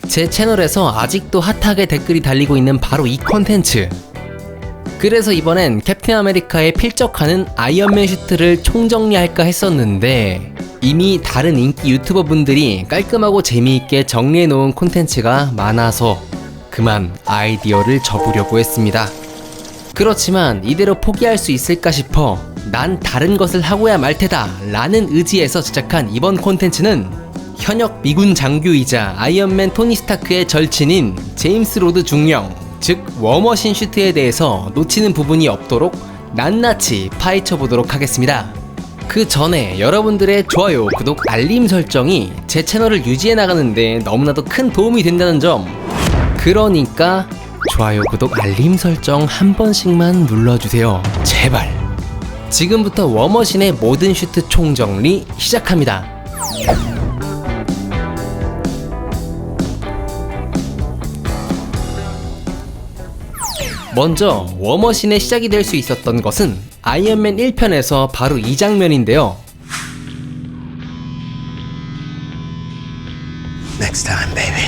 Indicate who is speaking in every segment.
Speaker 1: 제 채널에서 아직도 핫하게 댓글이 달리고 있는 바로 이 콘텐츠. 그래서 이번엔 캡틴 아메리카에 필적하는 아이언맨 슈트를 총정리할까 했었는데 이미 다른 인기 유튜버 분들이 깔끔하고 재미있게 정리해놓은 콘텐츠가 많아서 그만 아이디어를 접으려고 했습니다. 그렇지만 이대로 포기할 수 있을까 싶어 난 다른 것을 하고야 말 테다 라는 의지에서 제작한 이번 콘텐츠는 현역 미군 장교이자 아이언맨 토니 스타크의 절친인 제임스 로드 중령, 즉 워머신 슈트에 대해서 놓치는 부분이 없도록 낱낱이 파헤쳐 보도록 하겠습니다. 그 전에 여러분들의 좋아요, 구독, 알림 설정이 제 채널을 유지해 나가는데 너무나도 큰 도움이 된다는 점, 그러니까 좋아요, 구독, 알림 설정 한 번씩만 눌러주세요. 제발. 지금부터 워머신의 모든 슈트 총정리 시작합니다. 먼저 워머신의 시작이 될 수 있었던 것은 아이언맨 1편에서 바로 이 장면인데요. Next time, baby.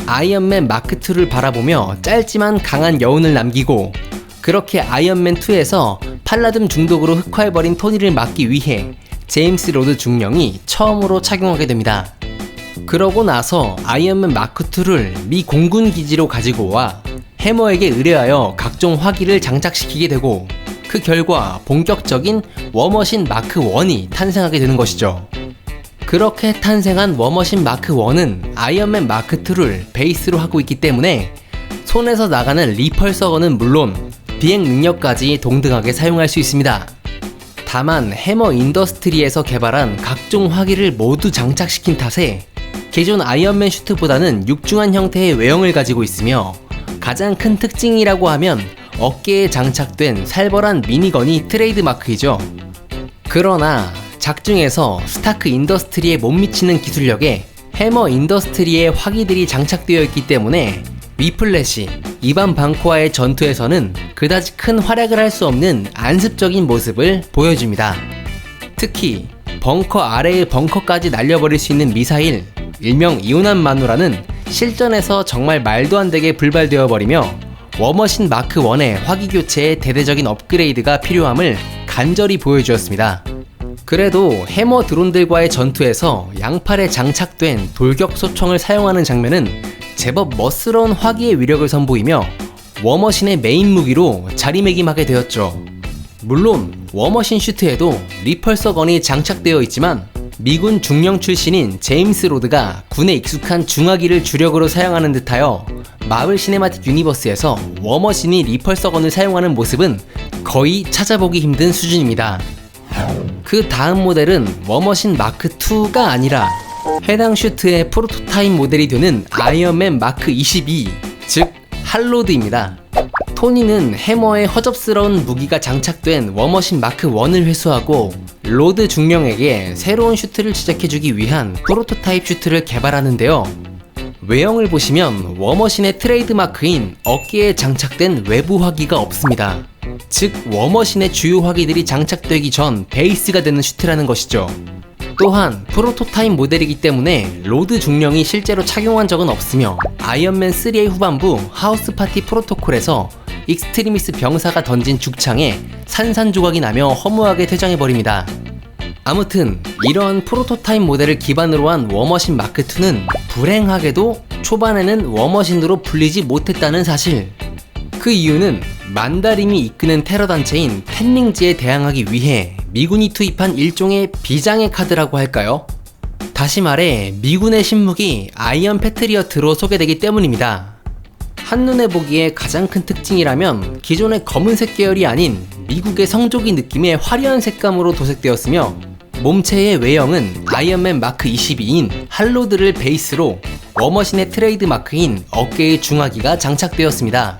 Speaker 1: 아이언맨 마크2를 바라보며 짧지만 강한 여운을 남기고, 그렇게 아이언맨 2에서 팔라듐 중독으로 흑화해버린 토니를 막기 위해 제임스 로드 중령이 처음으로 착용하게 됩니다. 그러고 나서 아이언맨 마크2를 미 공군 기지로 가지고 와 해머에게 의뢰하여 각종 화기를 장착시키게 되고, 그 결과 본격적인 워머신 마크1이 탄생하게 되는 것이죠. 그렇게 탄생한 워머신 마크1은 아이언맨 마크2를 베이스로 하고 있기 때문에 손에서 나가는 리펄서건은 물론 비행 능력까지 동등하게 사용할 수 있습니다. 다만 해머 인더스트리에서 개발한 각종 화기를 모두 장착시킨 탓에 기존 아이언맨 슈트보다는 육중한 형태의 외형을 가지고 있으며, 가장 큰 특징이라고 하면 어깨에 장착된 살벌한 미니건이 트레이드 마크이죠. 그러나 작중에서 스타크 인더스트리에 못 미치는 기술력에 해머 인더스트리의 화기들이 장착되어 있기 때문에 위플래시, 이반 방코와의 전투에서는 그다지 큰 활약을 할 수 없는 안습적인 모습을 보여줍니다. 특히 벙커 아래의 벙커까지 날려버릴 수 있는 미사일, 일명 이오난 마누라는 실전에서 정말 말도 안 되게 불발되어 버리며 워머신 마크1의 화기 교체에 대대적인 업그레이드가 필요함을 간절히 보여주었습니다. 그래도 해머 드론들과의 전투에서 양팔에 장착된 돌격소총을 사용하는 장면은 제법 멋스러운 화기의 위력을 선보이며 워머신의 메인 무기로 자리매김하게 되었죠. 물론 워머신 슈트에도 리펄서건이 장착되어 있지만 미군 중령 출신인 제임스 로드가 군에 익숙한 중화기를 주력으로 사용하는 듯하여 마블 시네마틱 유니버스에서 워머신이 리펄서건을 사용하는 모습은 거의 찾아보기 힘든 수준입니다. 그 다음 모델은 워머신 마크2가 아니라 해당 슈트의 프로토타입 모델이 되는 아이언맨 마크22, 즉 할로드입니다. 토니는 해머의 허접스러운 무기가 장착된 워머신 마크1을 회수하고 로드 중령에게 새로운 슈트를 제작해주기 위한 프로토타입 슈트를 개발하는데요. 외형을 보시면 워머신의 트레이드 마크인 어깨에 장착된 외부 화기가 없습니다. 즉 워머신의 주요 화기들이 장착되기 전 베이스가 되는 슈트라는 것이죠. 또한 프로토타입 모델이기 때문에 로드 중령이 실제로 착용한 적은 없으며 아이언맨 3의 후반부 하우스 파티 프로토콜에서 익스트리미스 병사가 던진 죽창에 산산조각이 나며 허무하게 퇴장해버립니다. 아무튼 이러한 프로토타입 모델을 기반으로 한 워머신 마크2는 불행하게도 초반에는 워머신으로 불리지 못했다는 사실. 그 이유는 만다림이 이끄는 테러 단체인 팬링즈에 대항하기 위해 미군이 투입한 일종의 비장의 카드라고 할까요? 다시 말해 미군의 신무기 아이언 패트리어트로 소개되기 때문입니다. 한눈에 보기에 가장 큰 특징이라면 기존의 검은색 계열이 아닌 미국의 성조기 느낌의 화려한 색감으로 도색되었으며, 몸체의 외형은 아이언맨 마크 22인 할로드를 베이스로 워머신의 트레이드 마크인 어깨의 중화기가 장착되었습니다.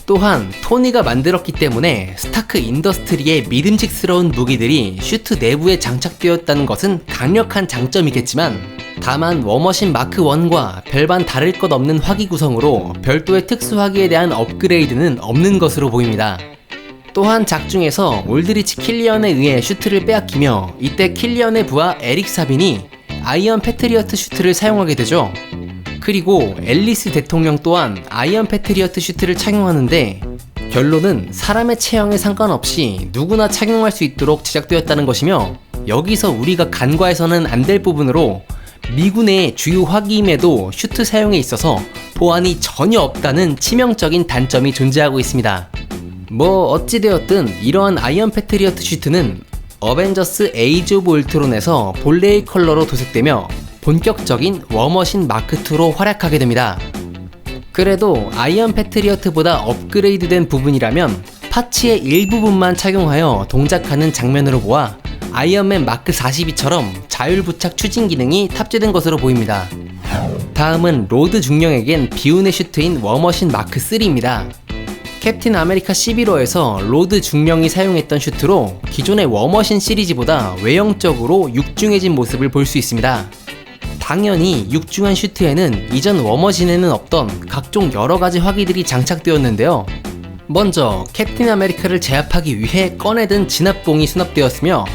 Speaker 1: 또한 토니가 만들었기 때문에 스타크 인더스트리의 믿음직스러운 무기들이 슈트 내부에 장착되었다는 것은 강력한 장점이겠지만, 다만 워머신 마크1과 별반 다를 것 없는 화기 구성으로 별도의 특수화기에 대한 업그레이드는 없는 것으로 보입니다. 또한 작중에서 올드리치 킬리언에 의해 슈트를 빼앗기며, 이때 킬리언의 부하 에릭 사빈이 아이언 패트리어트 슈트를 사용하게 되죠. 그리고 앨리스 대통령 또한 아이언 패트리어트 슈트를 착용하는데 결론은 사람의 체형에 상관없이 누구나 착용할 수 있도록 제작되었다는 것이며, 여기서 우리가 간과해서는 안 될 부분으로 미군의 주요 화기임에도 슈트 사용에 있어서 보안이 전혀 없다는 치명적인 단점이 존재하고 있습니다. 뭐 어찌되었든 이러한 아이언 패트리어트 슈트는 어벤져스 에이지 오브 울트론에서 본래의 컬러로 도색되며 본격적인 워머신 마크2로 활약하게 됩니다. 그래도 아이언 패트리어트보다 업그레이드된 부분이라면 파츠의 일부분만 착용하여 동작하는 장면으로 보아 아이언맨 마크 42처럼 자율부착 추진 기능이 탑재된 것으로 보입니다. 다음은 로드 중령에겐 비운의 슈트인 워머신 마크 3입니다. 캡틴 아메리카 11호에서 로드 중령이 사용했던 슈트로 기존의 워머신 시리즈보다 외형적으로 육중해진 모습을 볼 수 있습니다. 당연히 육중한 슈트에는 이전 워머신에는 없던 각종 여러가지 화기들이 장착되었는데요. 먼저 캡틴 아메리카를 제압하기 위해 꺼내든 진압봉이 수납되었으며,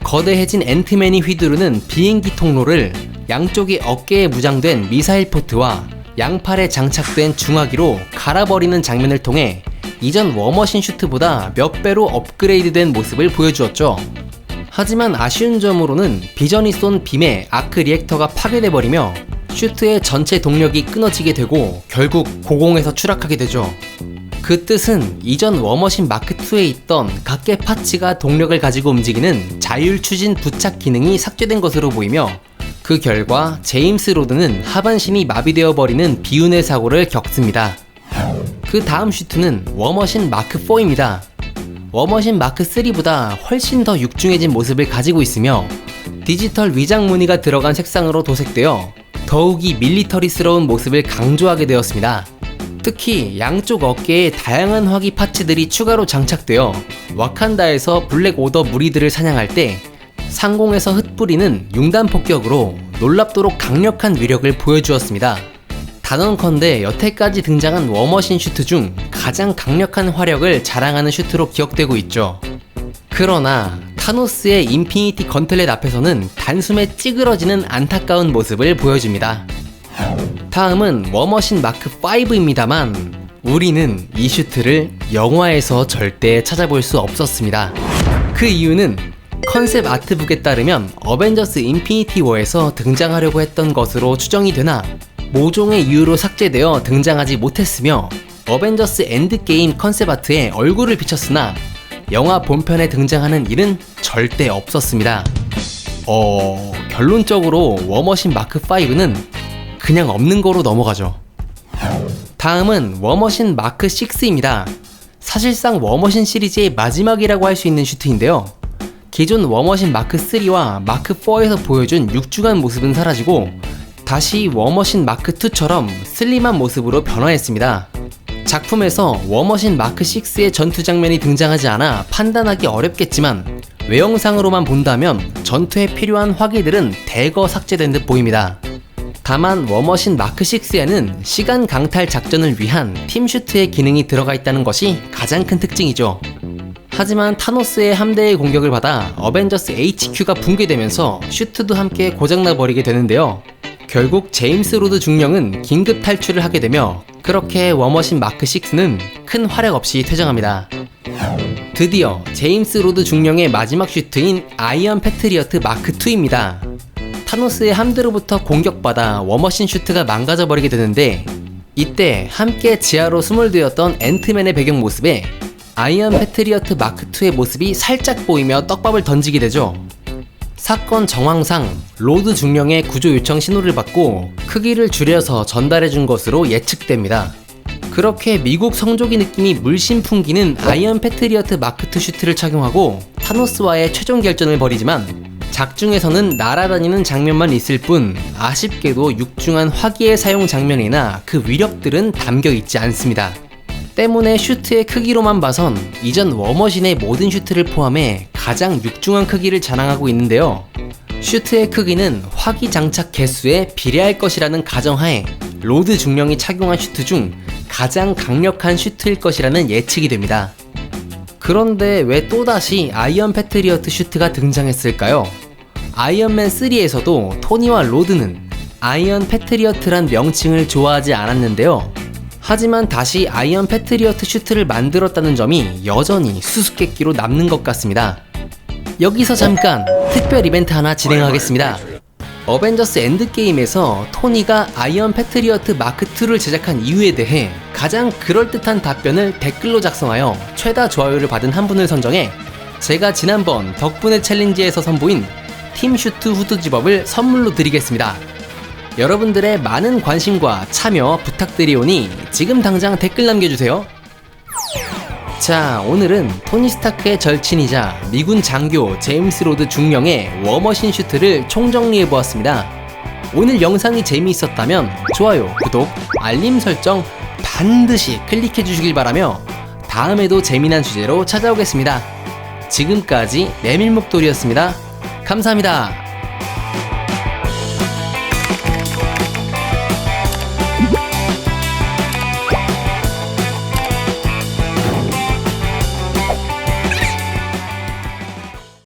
Speaker 1: 거대해진 앤트맨이 휘두르는 비행기 통로를 양쪽이 어깨에 무장된 미사일 포트와 양팔에 장착된 중화기로 갈아버리는 장면을 통해 이전 워머신 슈트보다 몇 배로 업그레이드된 모습을 보여주었죠. 하지만 아쉬운 점으로는 비전이 쏜 빔에 아크 리액터가 파괴돼버리며 슈트의 전체 동력이 끊어지게 되고 결국 고공에서 추락하게 되죠. 그 뜻은 이전 워머신 마크2에 있던 각계 파츠가 동력을 가지고 움직이는 자율 추진 부착 기능이 삭제된 것으로 보이며, 그 결과 제임스 로드는 하반신이 마비되어 버리는 비운의 사고를 겪습니다. 그 다음 슈트는 워머신 마크4입니다. 워머신 마크3보다 훨씬 더 육중해진 모습을 가지고 있으며 디지털 위장 무늬가 들어간 색상으로 도색되어 더욱이 밀리터리스러운 모습을 강조하게 되었습니다. 특히 양쪽 어깨에 다양한 화기 파츠들이 추가로 장착되어 와칸다에서 블랙 오더 무리들을 사냥할 때 상공에서 흩뿌리는 융단 폭격으로 놀랍도록 강력한 위력을 보여주었습니다. 단언컨대 여태까지 등장한 워머신 슈트 중 가장 강력한 화력을 자랑하는 슈트로 기억되고 있죠. 그러나 타노스의 인피니티 건틀렛 앞에서는 단숨에 찌그러지는 안타까운 모습을 보여줍니다. 다음은 워머신 마크5입니다만 우리는 이 슈트를 영화에서 절대 찾아볼 수 없었습니다. 그 이유는 컨셉 아트북에 따르면 어벤져스 인피니티 워에서 등장하려고 했던 것으로 추정이 되나 모종의 이유로 삭제되어 등장하지 못했으며, 어벤져스 엔드게임 컨셉 아트에 얼굴을 비쳤으나 영화 본편에 등장하는 일은 절대 없었습니다. 결론적으로 워머신 마크5는 그냥 없는 거로 넘어가죠. 다음은 워머신 마크 6입니다. 사실상 워머신 시리즈의 마지막이라고 할 수 있는 슈트인데요. 기존 워머신 마크 3와 마크 4에서 보여준 육중한 모습은 사라지고 다시 워머신 마크 2처럼 슬림한 모습으로 변화했습니다. 작품에서 워머신 마크 6의 전투 장면이 등장하지 않아 판단하기 어렵겠지만 외형상으로만 본다면 전투에 필요한 화기들은 대거 삭제된 듯 보입니다. 다만 워머신 마크 6에는 시간 강탈 작전을 위한 팀 슈트의 기능이 들어가 있다는 것이 가장 큰 특징이죠. 하지만 타노스의 함대의 공격을 받아 어벤져스 HQ가 붕괴되면서 슈트도 함께 고장나 버리게 되는데요. 결국 제임스 로드 중령은 긴급 탈출을 하게 되며 그렇게 워머신 마크 6는 큰 활약 없이 퇴장합니다. 드디어 제임스 로드 중령의 마지막 슈트인 아이언 패트리어트 마크 2입니다. 타노스의 함대로부터 공격받아 워머신 슈트가 망가져버리게 되는데, 이때 함께 지하로 스몰되었던 앤트맨의 배경 모습에 아이언 패트리어트 마크2의 모습이 살짝 보이며 떡밥을 던지게 되죠. 사건 정황상 로드 중령의 구조 요청 신호를 받고 크기를 줄여서 전달해준 것으로 예측됩니다. 그렇게 미국 성조기 느낌이 물씬 풍기는 아이언 패트리어트 마크2 슈트를 착용하고 타노스와의 최종 결전을 벌이지만 작중에서는 날아다니는 장면만 있을 뿐 아쉽게도 육중한 화기의 사용 장면이나 그 위력들은 담겨있지 않습니다. 때문에 슈트의 크기로만 봐선 이전 워머신의 모든 슈트를 포함해 가장 육중한 크기를 자랑하고 있는데요. 슈트의 크기는 화기 장착 개수에 비례할 것이라는 가정하에 로드 중령이 착용한 슈트 중 가장 강력한 슈트일 것이라는 예측이 됩니다. 그런데 왜 또다시 아이언 패트리어트 슈트가 등장했을까요? 아이언맨 3에서도 토니와 로드는 아이언 패트리어트란 명칭을 좋아하지 않았는데요. 하지만 다시 아이언 패트리어트 슈트를 만들었다는 점이 여전히 수수께끼로 남는 것 같습니다. 여기서 잠깐 특별 이벤트 하나 진행하겠습니다. 어벤져스 엔드게임에서 토니가 아이언 패트리어트 마크2를 제작한 이유에 대해 가장 그럴듯한 답변을 댓글로 작성하여 최다 좋아요를 받은 한 분을 선정해 제가 지난번 덕분에 챌린지에서 선보인 팀슈트 후드 집업을 선물로 드리겠습니다. 여러분들의 많은 관심과 참여 부탁드리오니 지금 당장 댓글 남겨주세요. 자, 오늘은 토니 스타크의 절친이자 미군 장교 제임스 로드 중령의 워머신 슈트를 총정리해보았습니다. 오늘 영상이 재미있었다면 좋아요, 구독, 알림 설정 반드시 클릭해주시길 바라며 다음에도 재미난 주제로 찾아오겠습니다. 지금까지 메밀목도리였습니다. 감사합니다.